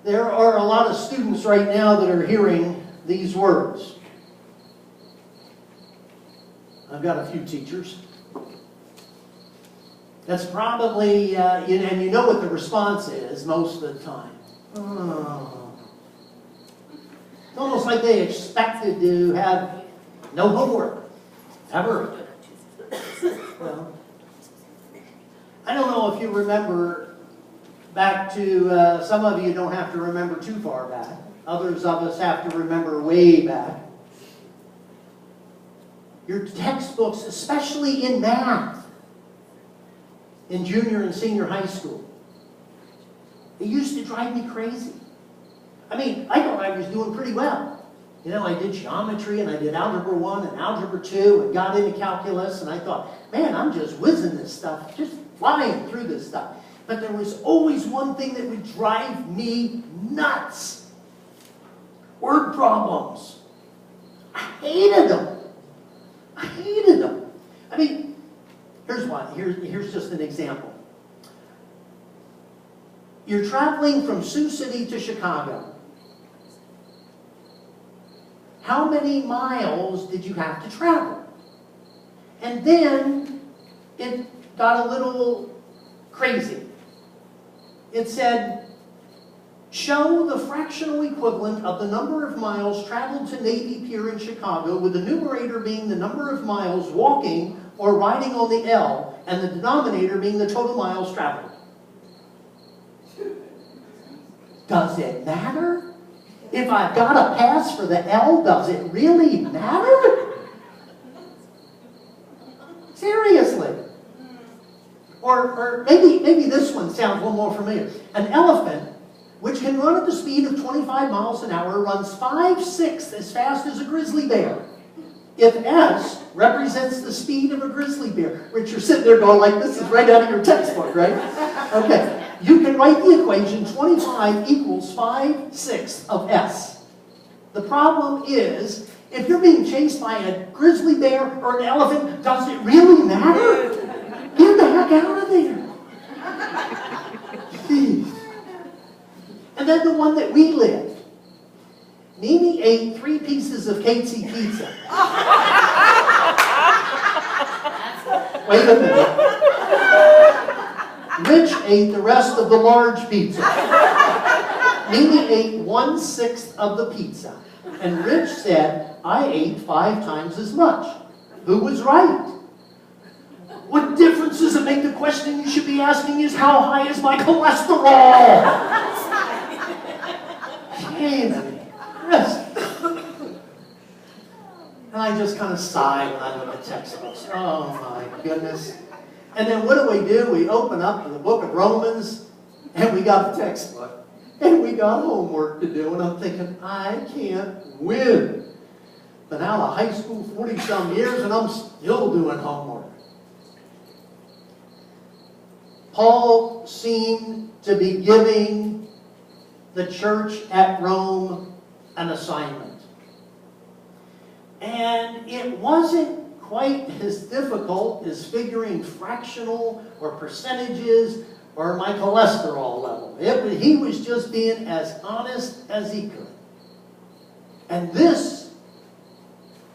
There are a lot of students right now that are hearing these words. I've got a few teachers. That's probably, and you know what the response is most of the time. Oh. It's almost like they expected to have no homework, ever. Well, I don't know if you remember back to, some of you don't have to remember too far back. Others of us have to remember way back. Your textbooks, especially in math, in junior and senior high school, it used to drive me crazy. I mean, I thought I was doing pretty well. You know, I did geometry and I did Algebra 1 and Algebra 2 and got into calculus, and I thought, man, I'm just whizzing this stuff, just flying through this stuff. But there was always one thing that would drive me nuts. Word problems. I hated them. I hated them. I mean, here's one. Here's just an example. You're traveling from Sioux City to Chicago. How many miles did you have to travel? And then it got a little crazy. It said, show the fractional equivalent of the number of miles traveled to Navy Pier in Chicago, with the numerator being the number of miles walking or riding on the L, and the denominator being the total miles traveled. Does it matter? If I've got a pass for the L, does it really matter? Seriously. Or maybe this one sounds a little more familiar. An elephant, which can run at the speed of 25 miles an hour, runs 5/6 as fast as a grizzly bear. If S represents the speed of a grizzly bear, which you're sitting there going like, this is right out of your textbook, right? Okay, you can write the equation 25 equals 5/6 of S. The problem is, if you're being chased by a grizzly bear or an elephant, does it really matter? Get the heck out of there. Jeez. And then the one that we lived. Mimi ate 3 pieces of KC pizza. Wait a minute. Rich ate the rest of the large pizza. Mimi ate 1/6 of the pizza. And Rich said, I ate 5 times as much. Who was right? What difference does it make? The question you should be asking is, how high is my cholesterol? Yes. And I just kind of sigh when I look at textbooks. Oh my goodness. And then what do? We open up to the book of Romans, and we got the textbook. And we got homework to do, and I'm thinking, I can't win. Been out of high school 40-some years, and I'm still doing homework. Paul seemed to be giving the church at Rome an assignment. And it wasn't quite as difficult as figuring fractional or percentages or my cholesterol level. He was just being as honest as he could. And this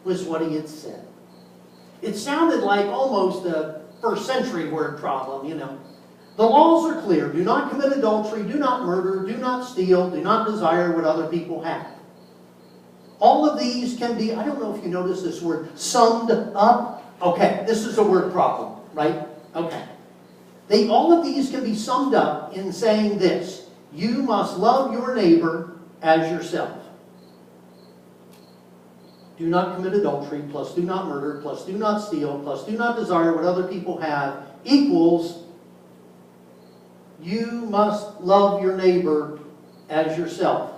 was what he had said. It sounded like almost a first century word problem, you know. The laws are clear. Do not commit adultery, do not murder, do not steal, do not desire what other people have. All of these can be, I don't know if you notice this word, summed up. Okay, this is a word problem, right? Okay. All of these can be summed up in saying this: you must love your neighbor as yourself. Do not commit adultery, plus do not murder, plus do not steal, plus do not desire what other people have, equals you must love your neighbor as yourself.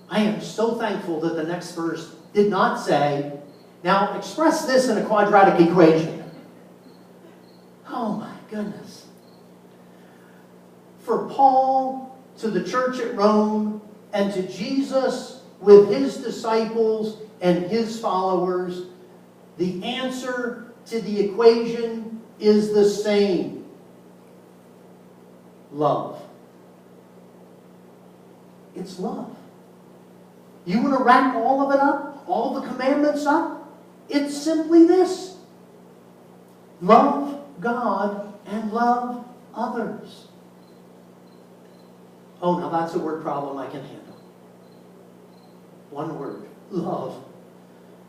I am so thankful that the next verse did not say, now express this in a quadratic equation. Oh my goodness. For Paul, to the church at Rome, and to Jesus with his disciples and his followers, the answer to the equation is the same. Love. It's love. You want to wrap all of it up? All the commandments up? It's simply this. Love God and love others. Oh, now that's a word problem I can handle. One word. Love.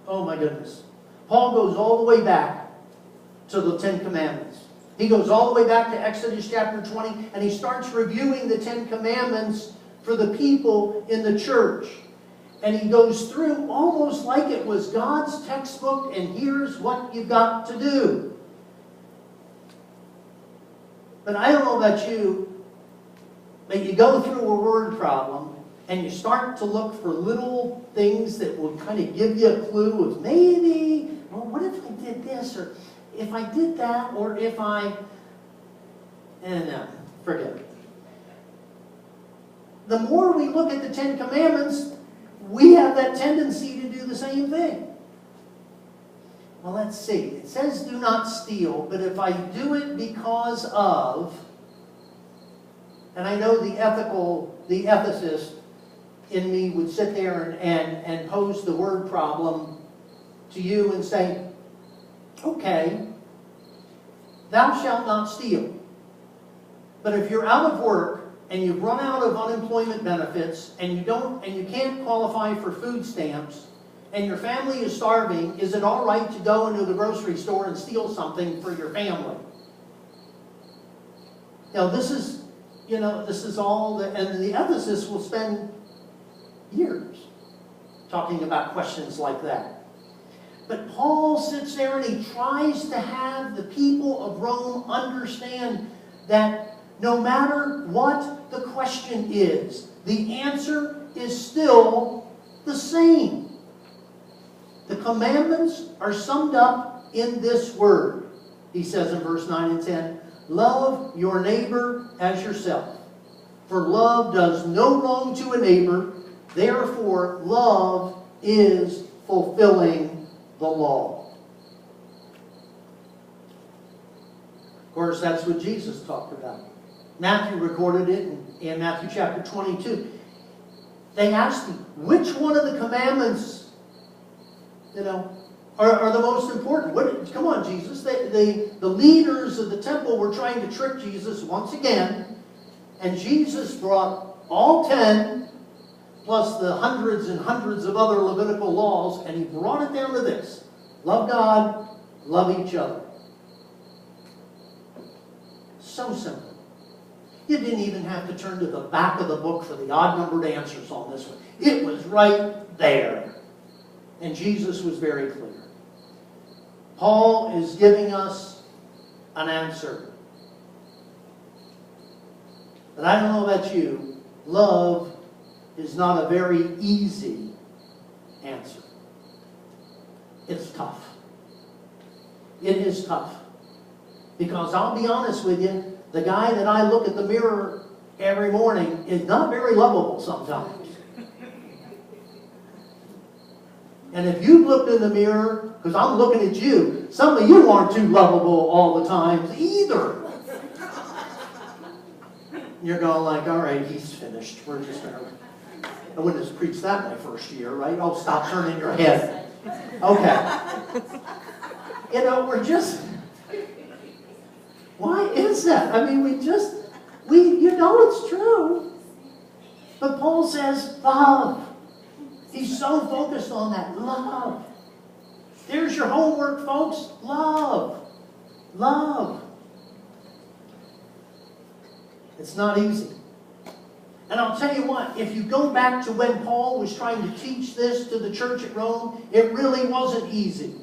Oh my goodness. Paul goes all the way back to the Ten Commandments. He goes all the way back to Exodus chapter 20, and he starts reviewing the Ten Commandments for the people in the church. And he goes through almost like it was God's textbook, and here's what you've got to do. But I don't know about you, but you go through a word problem, and you start to look for little things that will kind of give you a clue of maybe, well, what if I did this, or if I did that, or if I... And no, forget it. The more we look at the Ten Commandments, we have that tendency to do the same thing. Well, let's see. It says do not steal, but if I do it because of... And I know the ethicist in me would sit there and pose the word problem to you and say, okay, thou shalt not steal. But if you're out of work and you've run out of unemployment benefits and you can't qualify for food stamps and your family is starving, is it all right to go into the grocery store and steal something for your family? Now this is all, and the ethicists will spend years talking about questions like that. But Paul sits there and he tries to have the people of Rome understand that no matter what the question is, the answer is still the same. The commandments are summed up in this word. He says in verse 9 and 10, love your neighbor as yourself. For love does no wrong to a neighbor. Therefore, love is fulfilling the law. Of course, that's what Jesus talked about. Matthew recorded it in Matthew chapter 22. They asked him, which one of the commandments, are the most important? Come on, Jesus. The leaders of the temple were trying to trick Jesus once again. And Jesus brought all 10, plus the hundreds and hundreds of other Levitical laws, and he brought it down to this. Love God, love each other. So simple. You didn't even have to turn to the back of the book for the odd-numbered answers on this one. It was right there. And Jesus was very clear. Paul is giving us an answer. But I don't know about you, love is not a very easy answer. It's tough. It is tough. Because I'll be honest with you, the guy that I look at the mirror every morning is not very lovable sometimes. And if you've looked in the mirror, because I'm looking at you, some of you aren't too lovable all the time either. You're going like, all right, he's finished. We're just going to... I wouldn't have preached that my first year, right? Oh, stop turning your head. Okay. We're just... Why is that? I mean, it's true. But Paul says, love. He's so focused on that. Love. There's your homework, folks. Love. Love. It's not easy. And I'll tell you what, if you go back to when Paul was trying to teach this to the church at Rome, it really wasn't easy.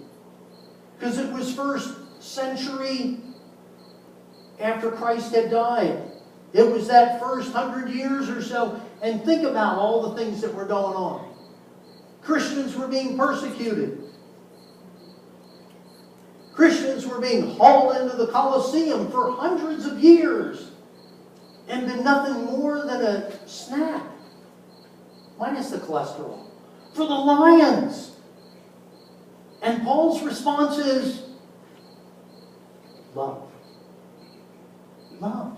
Because it was first century after Christ had died. It was that first 100 years or so. And think about all the things that were going on. Christians were being persecuted. Christians were being hauled into the Colosseum for hundreds of years and been nothing more than a snack, minus the cholesterol, for the lions. And Paul's response is love. Love.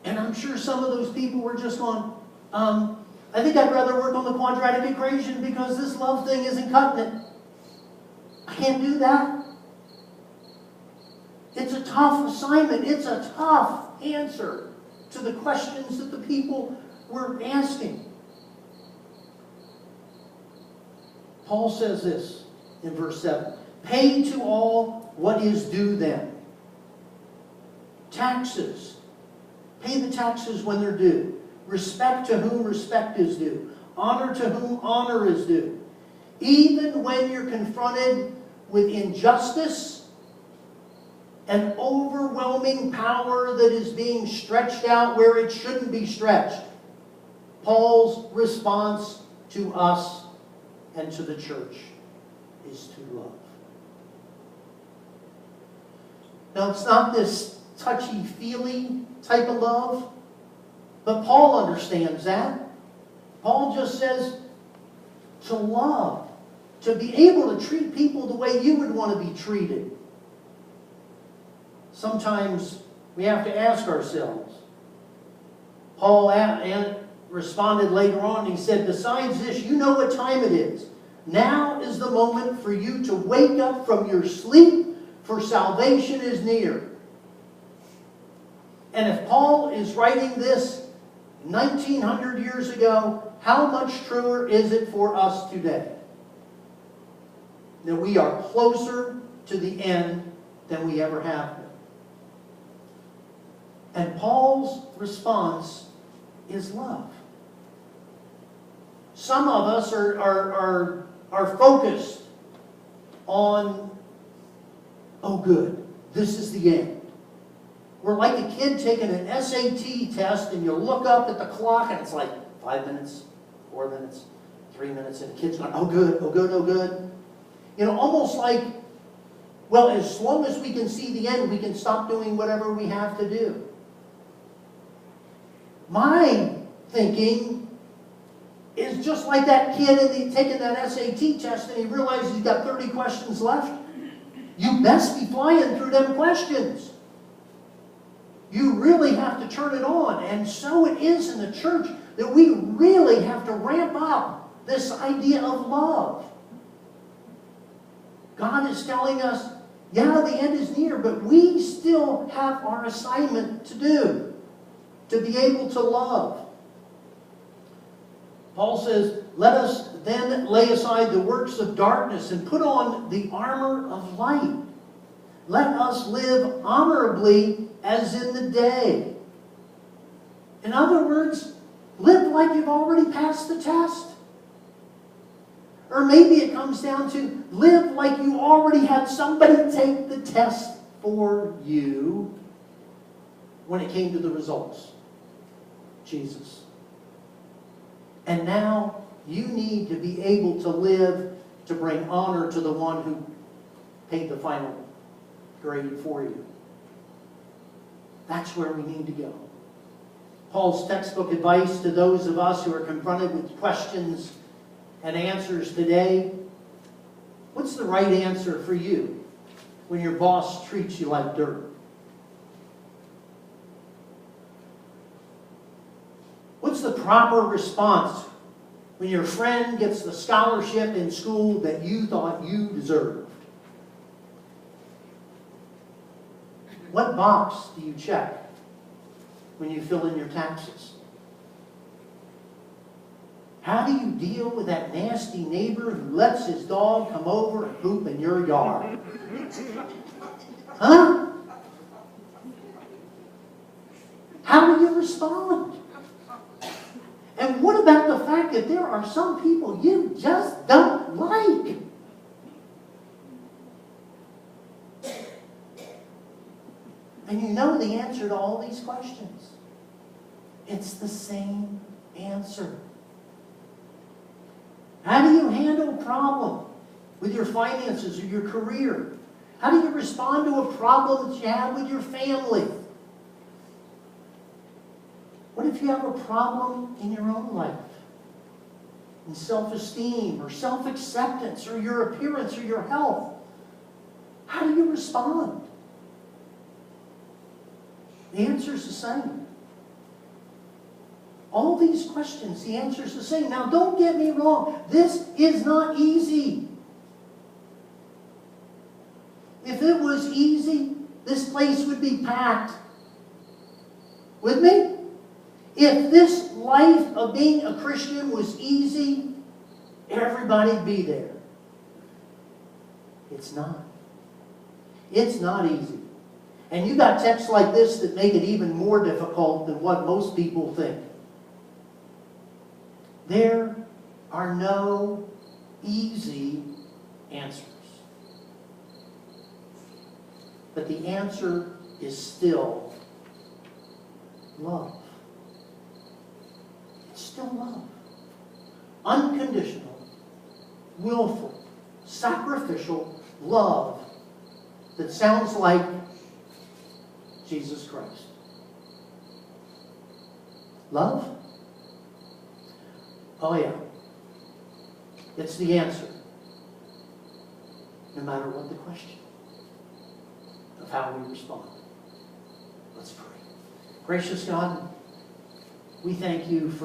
And I'm sure some of those people were just going, I think I'd rather work on the quadratic equation because this love thing isn't cutting it. I can't do that. It's a tough assignment. It's a tough answer to the questions that the people were asking. Paul says this in verse 7. Pay to all what is due them. Taxes. Pay the taxes when they're due. Respect to whom respect is due. Honor to whom honor is due. Even when you're confronted with injustice and overwhelming power that is being stretched out where it shouldn't be stretched, Paul's response to us and to the church is to love. Now, it's not this touchy-feely type of love, but Paul understands that. Paul just says to love, to be able to treat people the way you would want to be treated. Sometimes we have to ask ourselves. Paul responded later on, he said, besides this, you know what time it is. Now is the moment for you to wake up from your sleep, for salvation is near. And if Paul is writing this 1900 years ago, how much truer is it for us today? That we are closer to the end than we ever have been. And Paul's response is love. Some of us are focused on, oh good, this is the end. We're like a kid taking an SAT test and you look up at the clock and it's like 5 minutes, 4 minutes, 3 minutes, and the kid's going, oh good, oh good, oh good. You know, almost like, well, as long as we can see the end, we can stop doing whatever we have to do. My thinking is just like that kid taking that SAT test and he realizes he's got 30 questions left. You best be flying through them questions. You really have to turn it on. And so it is in the church that we really have to ramp up this idea of love. God is telling us, yeah, the end is near, but we still have our assignment to do, to be able to love. Paul says, let us then lay aside the works of darkness and put on the armor of light. Let us live honorably as in the day. In other words, live like you've already passed the test. Or maybe it comes down to live like you already had somebody take the test for you when it came to the results. Jesus. And now you need to be able to live to bring honor to the one who paid the final grade for you. That's where we need to go. Paul's textbook advice to those of us who are confronted with questions and answers today. What's the right answer for you when your boss treats you like dirt? What's the proper response when your friend gets the scholarship in school that you thought you deserved? What box do you check when you fill in your taxes? How do you deal with that nasty neighbor who lets his dog come over and poop in your yard? Huh? How do you respond? And what about the fact that there are some people you just don't like? And you know the answer to all these questions. It's the same answer. How do you handle a problem with your finances or your career? How do you respond to a problem that you have with your family? What if you have a problem in your own life? In self-esteem or self-acceptance or your appearance or your health? How do you respond? The answer is the same. All these questions, the answer is the same. Now, don't get me wrong. This is not easy. If it was easy, this place would be packed. With me? If this life of being a Christian was easy, everybody'd be there. It's not. It's not easy. And you got texts like this that make it even more difficult than what most people think. There are no easy answers. But the answer is still love. It's still love. Unconditional, willful, sacrificial love that sounds like Jesus Christ. Love? Oh yeah. It's the answer. No matter what the question of how we respond. Let's pray. Gracious God, we thank you for